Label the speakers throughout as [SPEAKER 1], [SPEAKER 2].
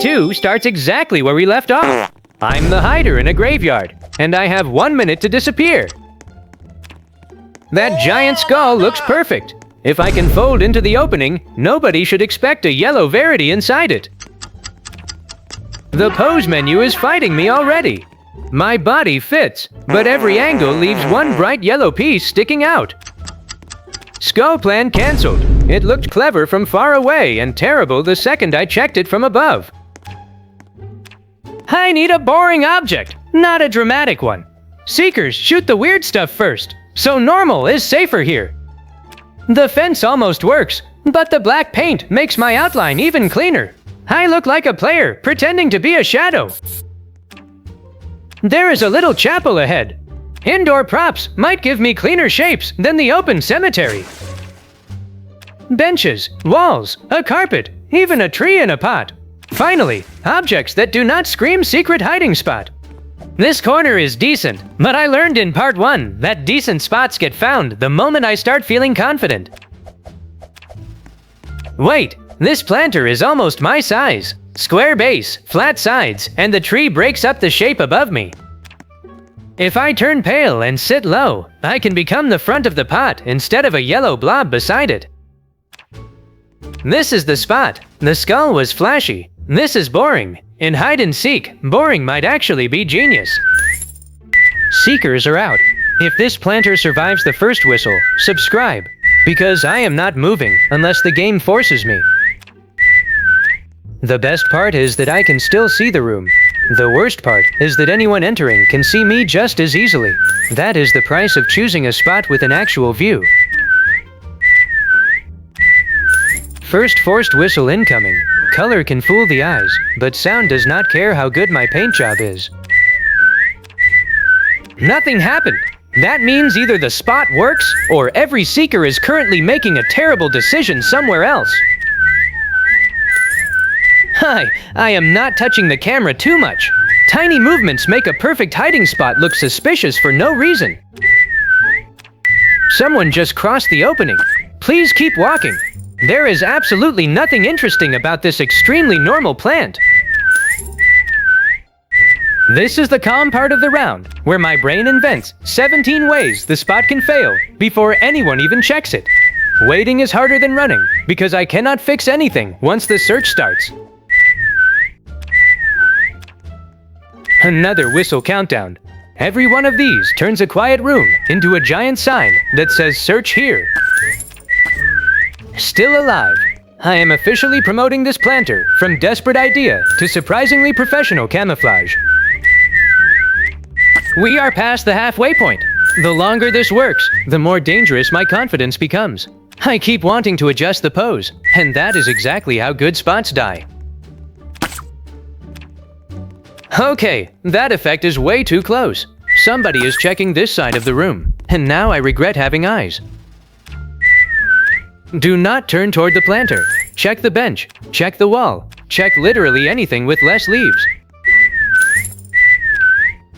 [SPEAKER 1] 2 starts exactly where we left off. I'm the hider in a graveyard, and I have 1 minute to disappear. That giant skull looks perfect. If I can fold into the opening, nobody should expect a yellow Verity inside it. The pose menu is fighting me already. My body fits, but every angle leaves one bright yellow piece sticking out. Skull plan cancelled. It looked clever from far away and terrible the second I checked it from above. I need a boring object, not a dramatic one. Seekers shoot the weird stuff first, so normal is safer here. The fence almost works, but the black paint makes my outline even cleaner. I look like a player pretending to be a shadow. There is a little chapel ahead. Indoor props might give me cleaner shapes than the open cemetery. Benches, walls, a carpet, even a tree in a pot. Finally, objects that do not scream secret hiding spot. This corner is decent, but I learned in part 1 that decent spots get found the moment I start feeling confident. Wait, this planter is almost my size. Square base, flat sides, and the tree breaks up the shape above me. If I turn pale and sit low, I can become the front of the pot instead of a yellow blob beside it. This is the spot. The skull was flashy. This is boring. In hide and seek, boring might actually be genius. Seekers are out. If this planter survives the first whistle, subscribe, because I am not moving unless the game forces me. The best part is that I can still see the room. The worst part is that anyone entering can see me just as easily. That is the price of choosing a spot with an actual view. First forced whistle incoming. Color can fool the eyes, but sound does not care how good my paint job is. Nothing happened. That means either the spot works, or every seeker is currently making a terrible decision somewhere else. Hi, I am not touching the camera too much. Tiny movements make a perfect hiding spot look suspicious for no reason. Someone just crossed the opening. Please keep walking. There is absolutely nothing interesting about this extremely normal plant. This is the calm part of the round, where my brain invents 17 ways the spot can fail before anyone even checks it. Waiting is harder than running, because I cannot fix anything once the search starts. Another whistle countdown. Every one of these turns a quiet room into a giant sign that says "Search here." Still alive. I am officially promoting this planter from desperate idea to surprisingly professional camouflage. We are past the halfway point. The longer this works, the more dangerous my confidence becomes. I keep wanting to adjust the pose, and that is exactly how good spots die. Okay, that effect is way too close. Somebody is checking this side of the room, and now I regret having eyes. Do not turn toward the planter. Check the bench, check the wall, check literally anything with less leaves.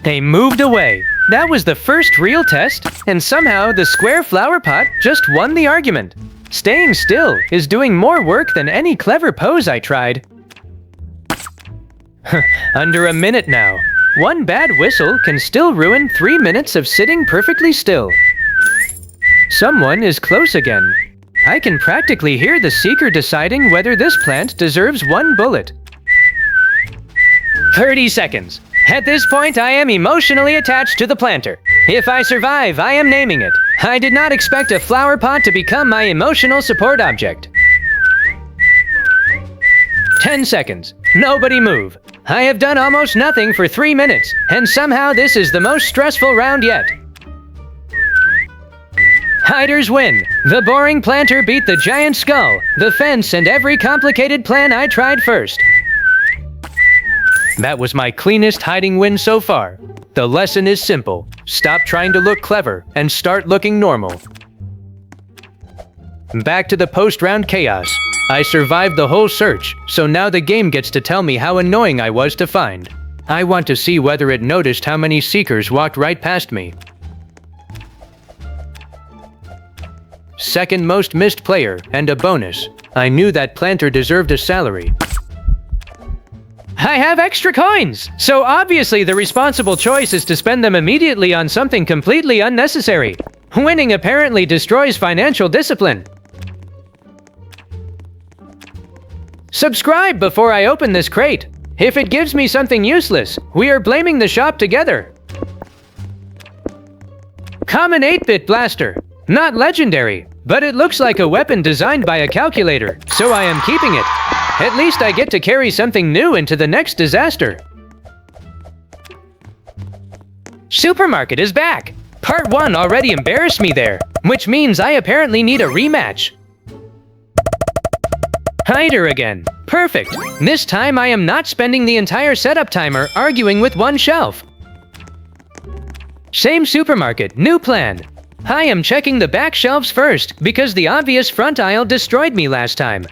[SPEAKER 1] They moved away. That was the first real test, and somehow the square flower pot just won the argument. Staying still is doing more work than any clever pose I tried. Under a minute now. One bad whistle can still ruin 3 minutes of sitting perfectly still. Someone is close again. I can practically hear the seeker deciding whether this plant deserves 1 bullet. 30 seconds. At this point, I am emotionally attached to the planter. If I survive, I am naming it. I did not expect a flower pot to become my emotional support object. 10 seconds. Nobody move. I have done almost nothing for 3 minutes, and somehow this is the most stressful round yet. Hiders win. The boring planter beat the giant skull, the fence, and every complicated plan I tried first. That was my cleanest hiding win so far. The lesson is simple. Stop trying to look clever and start looking normal. Back to the post-round chaos. I survived the whole search, so now the game gets to tell me how annoying I was to find. I want to see whether it noticed how many seekers walked right past me. Second most missed player, and a bonus. I knew that planter deserved a salary. I have extra coins, so obviously the responsible choice is to spend them immediately on something completely unnecessary. Winning apparently destroys financial discipline. Subscribe before I open this crate. If it gives me something useless, we are blaming the shop together. Common 8-bit blaster. Not legendary, but it looks like a weapon designed by a calculator, so I am keeping it. At least I get to carry something new into the next disaster. Supermarket is back! Part 1 already embarrassed me there, which means I apparently need a rematch. Hider again. Perfect. This time I am not spending the entire setup timer arguing with one shelf. Same supermarket, new plan. I am checking the back shelves first because the obvious front aisle destroyed me last time.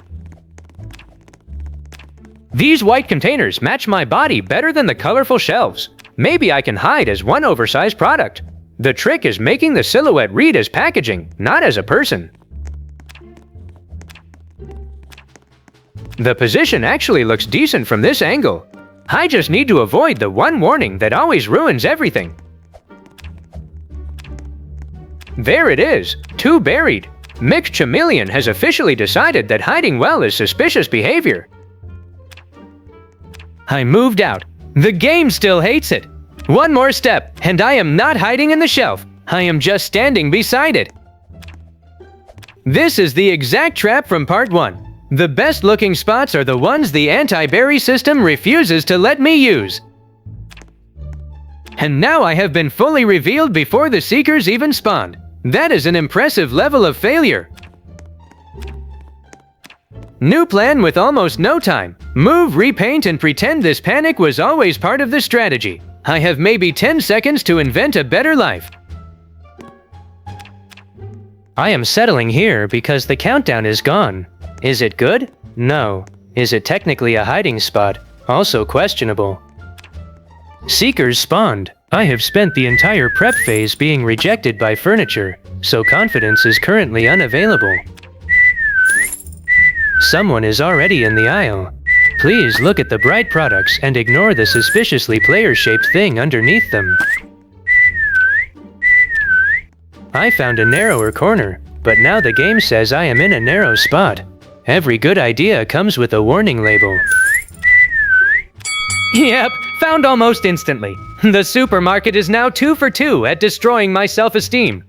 [SPEAKER 1] These white containers match my body better than the colorful shelves. Maybe I can hide as one oversized product. The trick is making the silhouette read as packaging, not as a person. The position actually looks decent from this angle. I just need to avoid the one warning that always ruins everything. There it is, 2 buried. MECCHA Chameleon has officially decided that hiding well is suspicious behavior. I moved out. The game still hates it. One more step, and I am not hiding in the shelf. I am just standing beside it. This is the exact trap from part 1. The best looking spots are the ones the anti-berry system refuses to let me use. And now I have been fully revealed before the seekers even spawned. That is an impressive level of failure. New plan with almost no time. Move, repaint, and pretend this panic was always part of the strategy. I have maybe 10 seconds to invent a better life. I am settling here because the countdown is gone. Is it good? No. Is it technically a hiding spot? Also questionable. Seekers spawned. I have spent the entire prep phase being rejected by furniture, so confidence is currently unavailable. Someone is already in the aisle. Please look at the bright products and ignore the suspiciously player-shaped thing underneath them. I found a narrower corner, but now the game says I am in a narrow spot. Every good idea comes with a warning label. Yep, found almost instantly. The supermarket is now 2 for 2 at destroying my self-esteem.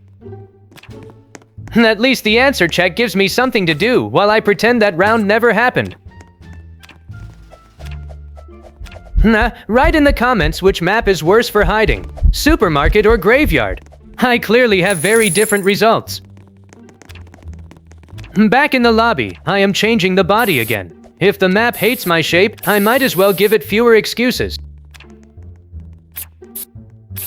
[SPEAKER 1] At least the answer check gives me something to do while I pretend that round never happened. Write in the comments which map is worse for hiding, supermarket or graveyard. I clearly have very different results. Back in the lobby, I am changing the body again. If the map hates my shape, I might as well give it fewer excuses.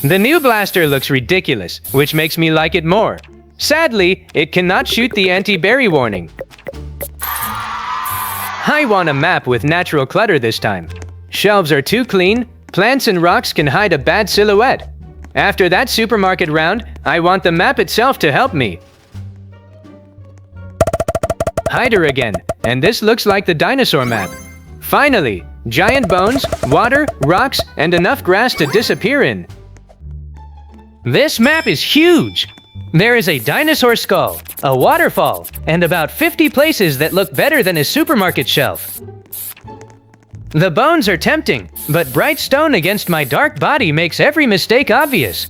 [SPEAKER 1] The new blaster looks ridiculous, which makes me like it more. Sadly, it cannot shoot the anti-berry warning. I want a map with natural clutter this time. Shelves are too clean, plants and rocks can hide a bad silhouette. After that supermarket round, I want the map itself to help me. Hider again, and this looks like the dinosaur map. Finally, giant bones, water, rocks, and enough grass to disappear in. This map is huge! There is a dinosaur skull, a waterfall, and about 50 places that look better than a supermarket shelf. The bones are tempting, but bright stone against my dark body makes every mistake obvious.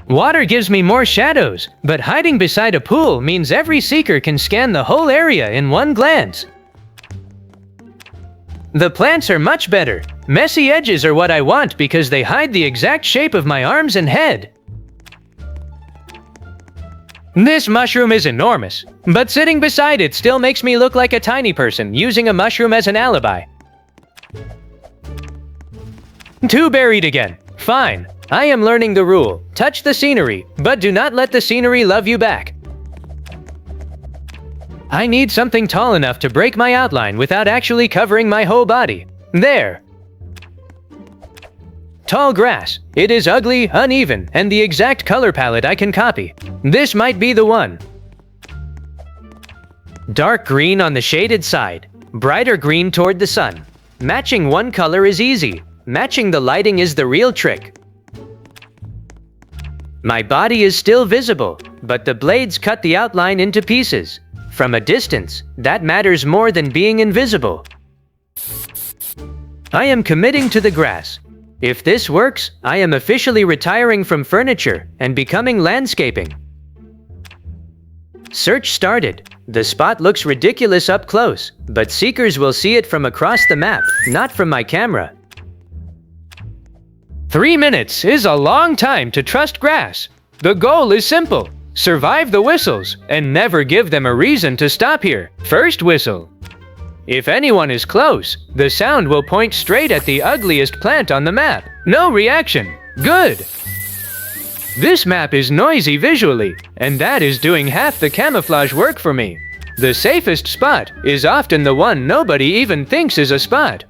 [SPEAKER 1] Water gives me more shadows, but hiding beside a pool means every seeker can scan the whole area in one glance. The plants are much better. Messy edges are what I want because they hide the exact shape of my arms and head. This mushroom is enormous, but sitting beside it still makes me look like a tiny person using a mushroom as an alibi. 2 buried again. Fine. I am learning the rule. Touch the scenery, but do not let the scenery love you back. I need something tall enough to break my outline without actually covering my whole body. There. Tall grass. It is ugly, uneven, and the exact color palette I can copy. This might be the one. Dark green on the shaded side. Brighter green toward the sun. Matching one color is easy. Matching the lighting is the real trick. My body is still visible, but the blades cut the outline into pieces. From a distance, that matters more than being invisible. I am committing to the grass. If this works, I am officially retiring from furniture and becoming landscaping. Search started. The spot looks ridiculous up close, but seekers will see it from across the map, not from my camera. 3 minutes is a long time to trust grass. The goal is simple. Survive the whistles and never give them a reason to stop here. First whistle. If anyone is close, the sound will point straight at the ugliest plant on the map. No reaction. Good. This map is noisy visually, and that is doing half the camouflage work for me. The safest spot is often the one nobody even thinks is a spot.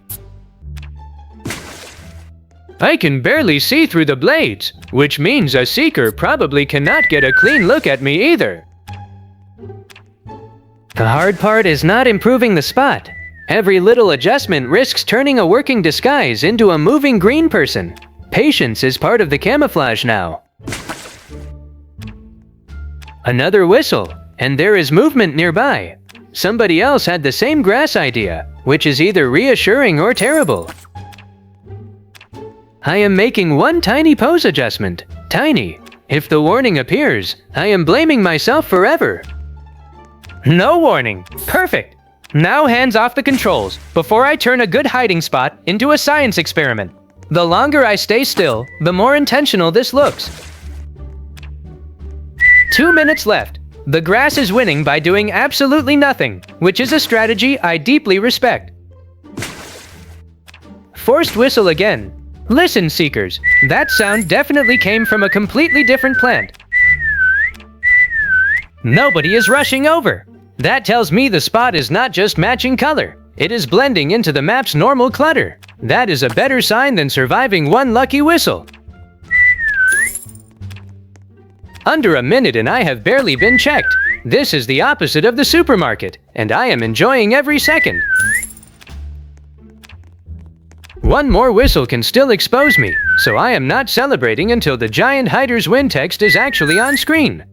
[SPEAKER 1] I can barely see through the blades, which means a seeker probably cannot get a clean look at me either. The hard part is not improving the spot. Every little adjustment risks turning a working disguise into a moving green person. Patience is part of the camouflage now. Another whistle, and there is movement nearby. Somebody else had the same grass idea, which is either reassuring or terrible. I am making one tiny pose adjustment. Tiny. If the warning appears, I am blaming myself forever. No warning. Perfect. Now hands off the controls before I turn a good hiding spot into a science experiment. The longer I stay still, the more intentional this looks. 2 minutes left. The grass is winning by doing absolutely nothing, which is a strategy I deeply respect. Forced whistle again. Listen, seekers, that sound definitely came from a completely different plant. Nobody is rushing over. That tells me the spot is not just matching color. It is blending into the map's normal clutter. That is a better sign than surviving one lucky whistle. Under a minute and I have barely been checked. This is the opposite of the supermarket, and I am enjoying every second. One more whistle can still expose me, so I am not celebrating until the giant Hiders win text is actually on screen.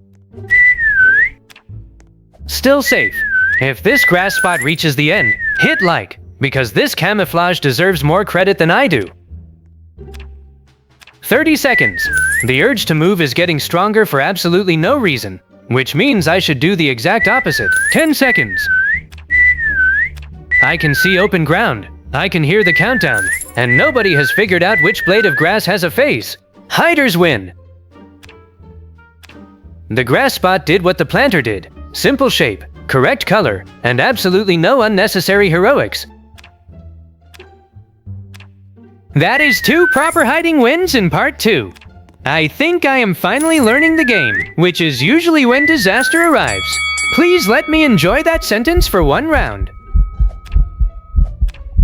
[SPEAKER 1] Still safe. If this grass spot reaches the end, hit like, because this camouflage deserves more credit than I do. 30 seconds. The urge to move is getting stronger for absolutely no reason, which means I should do the exact opposite. 10 seconds. I can see open ground. I can hear the countdown, and nobody has figured out which blade of grass has a face. Hiders win! The grass spot did what the planter did. Simple shape, correct color, and absolutely no unnecessary heroics. That is 2 proper hiding wins in part 2. I think I am finally learning the game, which is usually when disaster arrives. Please let me enjoy that sentence for one round.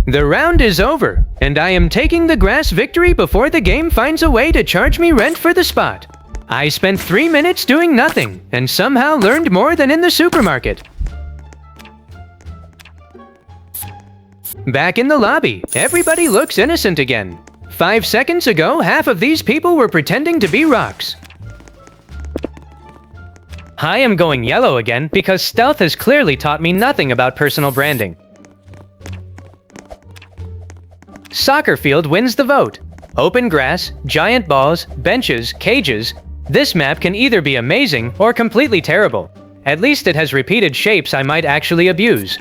[SPEAKER 1] The round is over, and I am taking the grass victory before the game finds a way to charge me rent for the spot. I spent 3 minutes doing nothing, and somehow learned more than in the supermarket. Back in the lobby, everybody looks innocent again. 5 seconds ago, half of these people were pretending to be rocks. I am going yellow again because stealth has clearly taught me nothing about personal branding. Soccer field wins the vote. Open grass, giant balls, benches, cages. This map can either be amazing or completely terrible. At least it has repeated shapes I might actually abuse.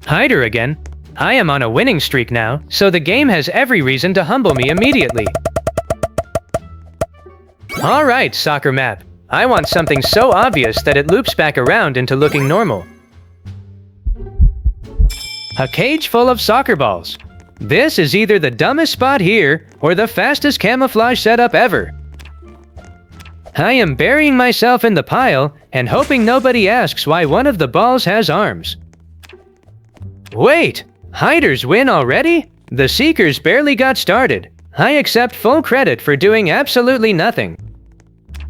[SPEAKER 1] Hider again. I am on a winning streak now, so the game has every reason to humble me immediately. Alright, soccer map. I want something so obvious that it loops back around into looking normal. A cage full of soccer balls. This is either the dumbest spot here or the fastest camouflage setup ever. I am burying myself in the pile and hoping nobody asks why one of the balls has arms. Wait! Hiders win already? The Seekers barely got started. I accept full credit for doing absolutely nothing.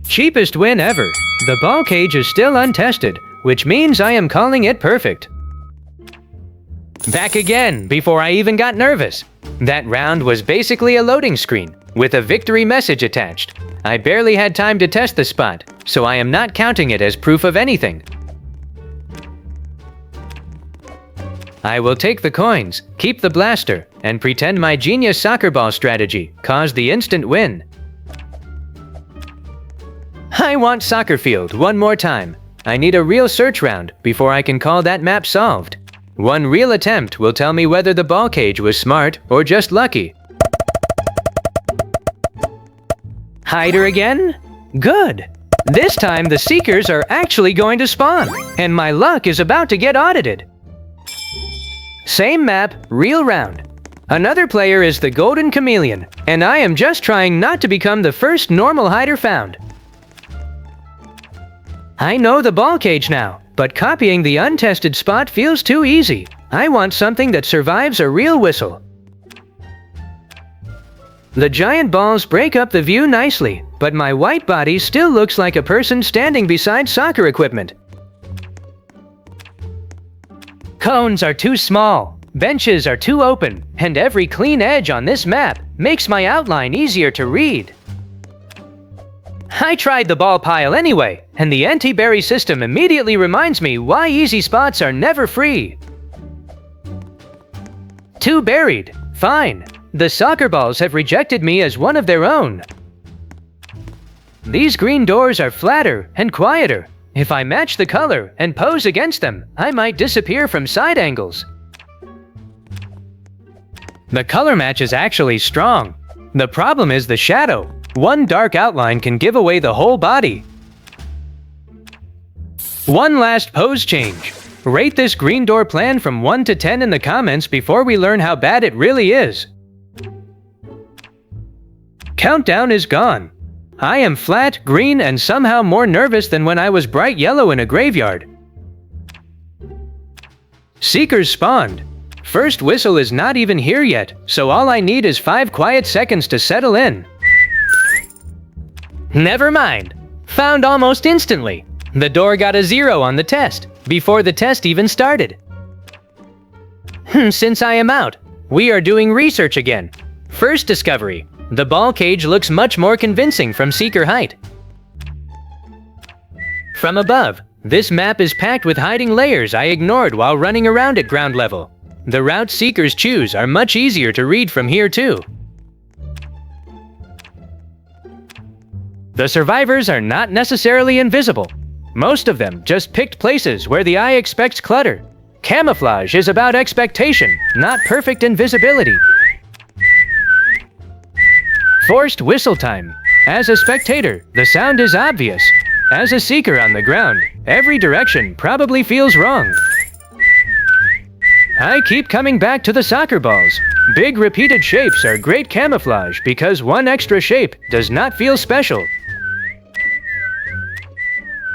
[SPEAKER 1] Cheapest win ever. The ball cage is still untested, which means I am calling it perfect. Back again before I even got nervous. That round was basically a loading screen with a victory message attached. I barely had time to test the spot, so I am not counting it as proof of anything. I will take the coins, keep the blaster, and pretend my genius soccer ball strategy caused the instant win. I want soccer field one more time. I need a real search round before I can call that map solved. One real attempt will tell me whether the ball cage was smart or just lucky. Hider again? Good. This time the seekers are actually going to spawn, and my luck is about to get audited. Same map, real round. Another player is the Golden Chameleon, and I am just trying not to become the first normal hider found. I know the ball cage now, but copying the untested spot feels too easy. I want something that survives a real whistle. The giant balls break up the view nicely, but my white body still looks like a person standing beside soccer equipment. Cones are too small, benches are too open, and every clean edge on this map makes my outline easier to read. I tried the ball pile anyway, and the anti-berry system immediately reminds me why easy spots are never free. Too buried. Fine. The soccer balls have rejected me as one of their own. These green doors are flatter and quieter. If I match the color and pose against them, I might disappear from side angles. The color match is actually strong. The problem is the shadow. One dark outline can give away the whole body. One last pose change. Rate this green door plan from 1 to 10 in the comments before we learn how bad it really is. Countdown is gone. I am flat, green, and somehow more nervous than when I was bright yellow in a graveyard. Seekers spawned. First whistle is not even here yet, so all I need is 5 quiet seconds to settle in. Never mind. Found almost instantly. The door got a 0 on the test, before the test even started. Since I am out, we are doing research again. First discovery. The ball cage looks much more convincing from seeker height. From above, this map is packed with hiding layers I ignored while running around at ground level. The routes seekers choose are much easier to read from here too. The survivors are not necessarily invisible. Most of them just picked places where the eye expects clutter. Camouflage is about expectation, not perfect invisibility. Forced whistle time. As a spectator, the sound is obvious. As a seeker on the ground, every direction probably feels wrong. I keep coming back to the soccer balls. Big repeated shapes are great camouflage because one extra shape does not feel special.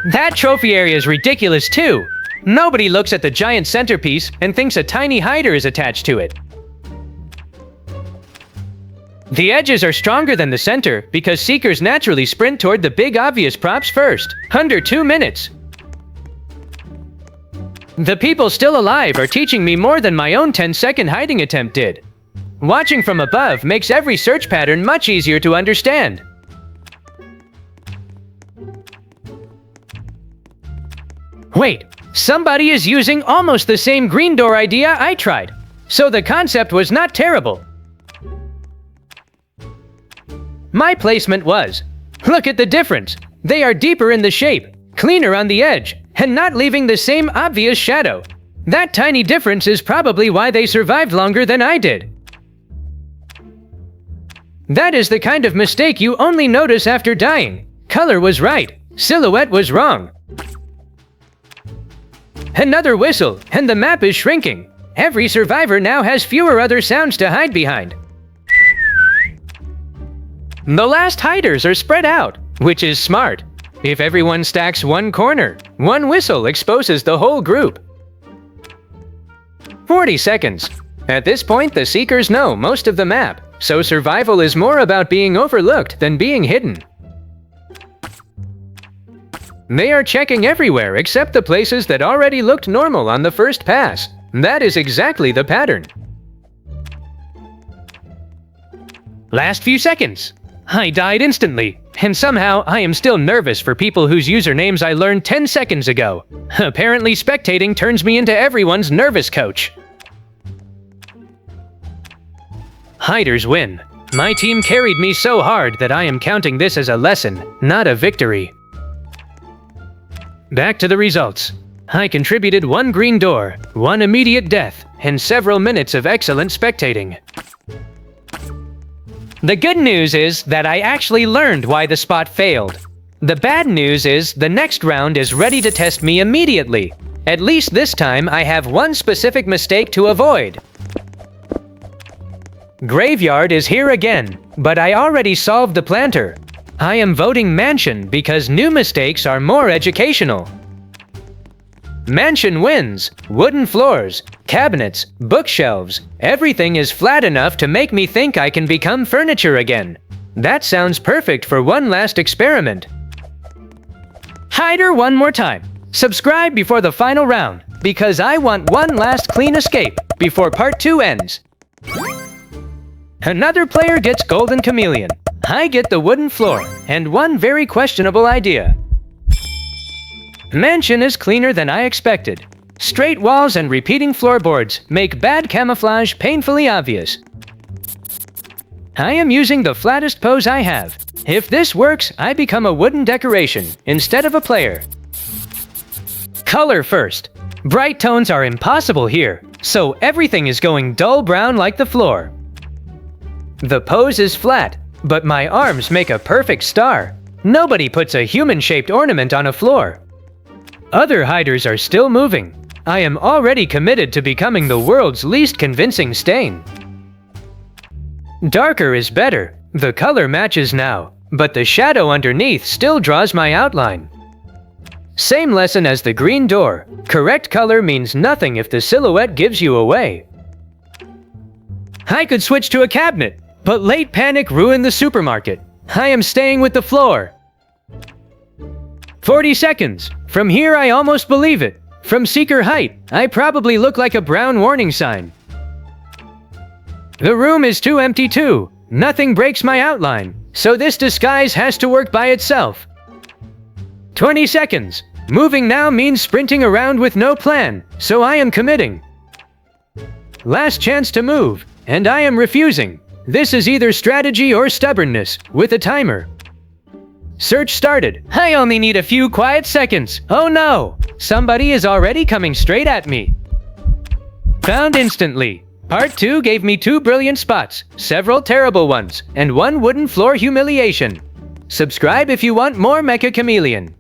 [SPEAKER 1] That trophy area is ridiculous too. Nobody looks at the giant centerpiece and thinks a tiny hider is attached to it. The edges are stronger than the center because seekers naturally sprint toward the big obvious props first, under 2 minutes. The people still alive are teaching me more than my own 10-second hiding attempt did. Watching from above makes every search pattern much easier to understand. Wait, somebody is using almost the same green door idea I tried, so the concept was not terrible. My placement was. Look at the difference. They are deeper in the shape, cleaner on the edge, and not leaving the same obvious shadow. That tiny difference is probably why they survived longer than I did. That is the kind of mistake you only notice after dying. Color was right, silhouette was wrong. Another whistle, and the map is shrinking. Every survivor now has fewer other sounds to hide behind. The last hiders are spread out, which is smart. If everyone stacks one corner, one whistle exposes the whole group. 40 seconds. At this point, the seekers know most of the map, so survival is more about being overlooked than being hidden. They are checking everywhere except the places that already looked normal on the first pass. That is exactly the pattern. Last few seconds. I died instantly, and somehow I am still nervous for people whose usernames I learned 10 seconds ago. Apparently spectating turns me into everyone's nervous coach. Hiders win. My team carried me so hard that I am counting this as a lesson, not a victory. Back to the results. I contributed 1 green door, 1 immediate death, and several minutes of excellent spectating. The good news is that I actually learned why the spot failed. The bad news is the next round is ready to test me immediately. At least this time I have one specific mistake to avoid. Graveyard is here again, but I already solved the planter. I am voting Mansion because new mistakes are more educational. Mansion wins. Wooden floors, cabinets, bookshelves, everything is flat enough to make me think I can become furniture again. That sounds perfect for one last experiment. Hider one more time. Subscribe before the final round, because I want one last clean escape before part 2 ends. Another player gets Golden Chameleon. I get the wooden floor, and one very questionable idea. Mansion is cleaner than I expected. Straight walls and repeating floorboards make bad camouflage painfully obvious. I am using the flattest pose I have. If this works, I become a wooden decoration instead of a player. Color first. Bright tones are impossible here, so everything is going dull brown like the floor. The pose is flat, but my arms make a perfect star. Nobody puts a human-shaped ornament on a floor. Other hiders are still moving. I am already committed to becoming the world's least convincing stain. Darker is better. The color matches now, but the shadow underneath still draws my outline. Same lesson as the green door. Correct color means nothing if the silhouette gives you away. I could switch to a cabinet, but late panic ruined the supermarket. I am staying with the floor. 40 seconds. From here I almost believe it. From seeker height, I probably look like a brown warning sign. The room is too empty too. Nothing breaks my outline, so this disguise has to work by itself. 20 seconds. Moving now means sprinting around with no plan, so I am committing. Last chance to move, and I am refusing. This is either strategy or stubbornness, with a timer. Search started. I only need a few quiet seconds. Oh no! Somebody is already coming straight at me. Found instantly. Part 2 gave me 2 brilliant spots, several terrible ones, and 1 wooden floor humiliation. Subscribe if you want more Mecha Chameleon.